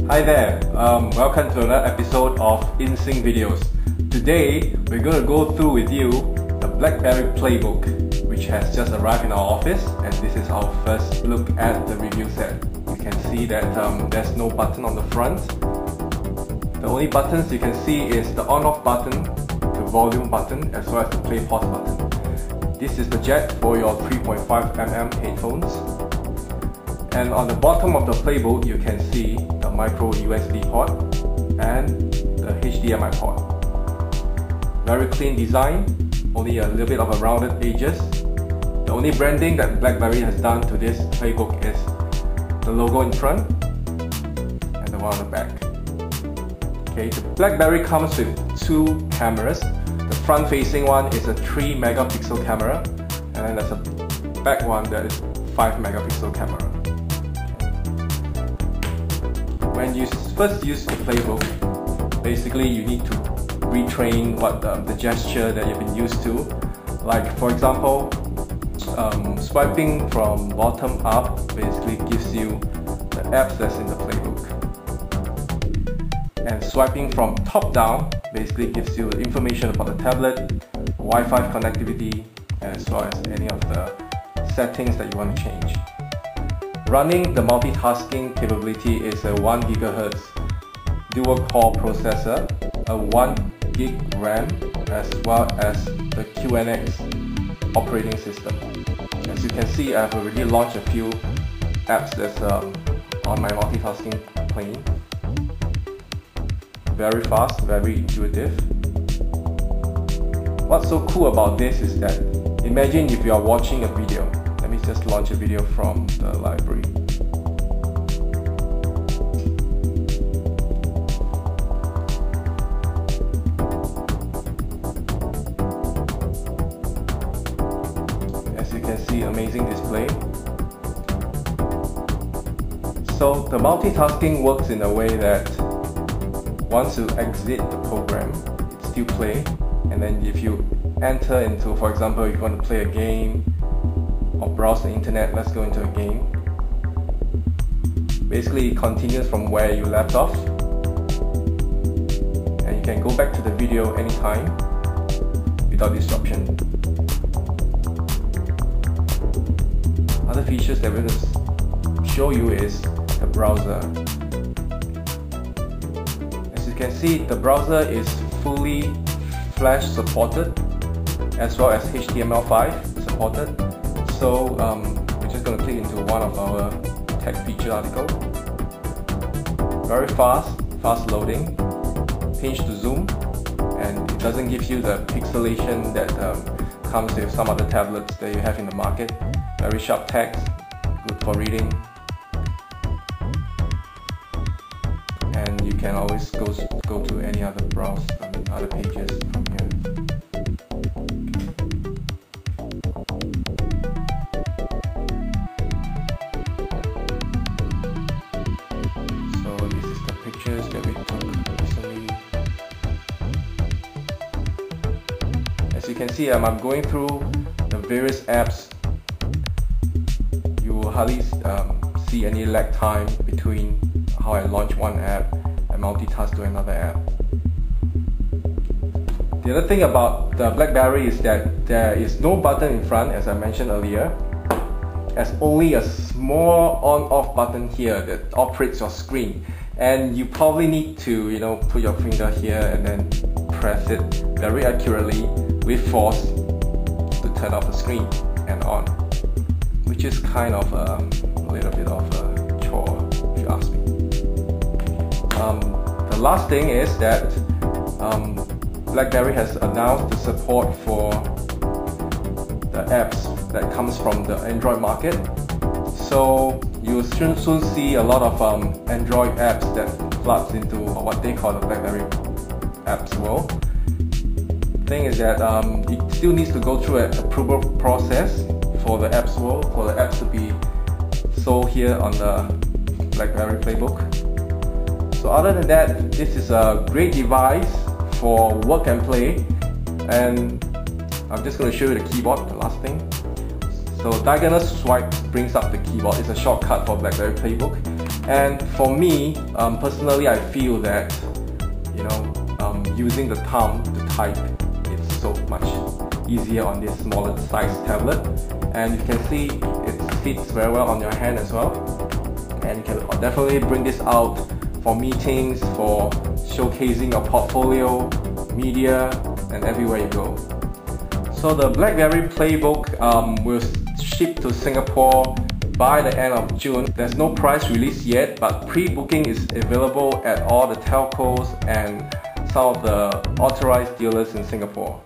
Hi there, welcome to another episode of InSync Videos. Today, we're going to go through with you the BlackBerry Playbook, which has just arrived in our office, and this is our first look at the review set. You can see that there's no button on the front. The only buttons you can see is the on-off button, the volume button, as well as the play pause button. This is the jack for your 3.5mm headphones. And on the bottom of the Playbook, you can see the micro USB port and the HDMI port. Very clean design, only a little bit of a rounded edges. The only branding that BlackBerry has done to this Playbook is the logo in front and the one on the back. Okay, the BlackBerry comes with two cameras. The front facing one is a 3 megapixel camera, and then there's a back one that is 5 megapixel camera. When you first use the Playbook, basically you need to retrain what the gesture that you've been used to. Like for example, swiping from bottom up basically gives you the apps that's in the Playbook. And swiping from top down basically gives you information about the tablet, Wi-Fi connectivity, as well as any of the settings that you want to change. Running the multitasking capability is a 1 GHz dual-core processor, a 1 gig RAM, as well as the QNX operating system. As you can see, I've already launched a few apps that's on my multitasking plane. Very fast, very intuitive. What's so cool about this is that, imagine if you are watching a video. Let me just launch a video from the library. As you can see, amazing display. So the multitasking works in a way that once you exit the program, it still plays, and then if you enter into, for example, if you want to play a game or browse the internet, let's go into a game. Basically, it continues from where you left off, and you can go back to the video anytime without disruption. Other features that we're going to show you is the browser. As you can see, the browser is fully Flash supported, as well as HTML5 supported. So we're just going to click into one of our tech feature articles. Very fast loading, pinch to zoom, and it doesn't give you the pixelation that comes with some other tablets that you have in the market. Very sharp text, good for reading, and you can always go to any other browse, other pages from here. That we took recently. As you can see, I'm going through the various apps. You will hardly see any lag time between how I launch one app and multitask to another app. The other thing about the BlackBerry is that there is no button in front, as I mentioned earlier. There's only a small on-off button here that operates your screen. And you probably need to, put your finger here and then press it very accurately with force to turn off the screen and on, which is kind of a little bit of a chore, if you ask me. The last thing is that BlackBerry has announced the support for the apps that comes from the Android market. So you'll soon see a lot of Android apps that floods into what they call the BlackBerry apps world. The thing is that it still needs to go through an approval process for the apps world, for the apps to be sold here on the BlackBerry Playbook. So other than that, this is a great device for work and play, and I'm just going to show you the keyboard, the last thing. So diagonal swipe brings up the keyboard. It's a shortcut for BlackBerry Playbook. And for me, personally, I feel that using the thumb to type is so much easier on this smaller size tablet, and you can see it fits very well on your hand as well, and you can definitely bring this out for meetings, for showcasing your portfolio, media, and everywhere you go. So the BlackBerry Playbook will ship to Singapore by the end of June. There's no price release yet, but pre-booking is available at all the telcos and some of the authorized dealers in Singapore.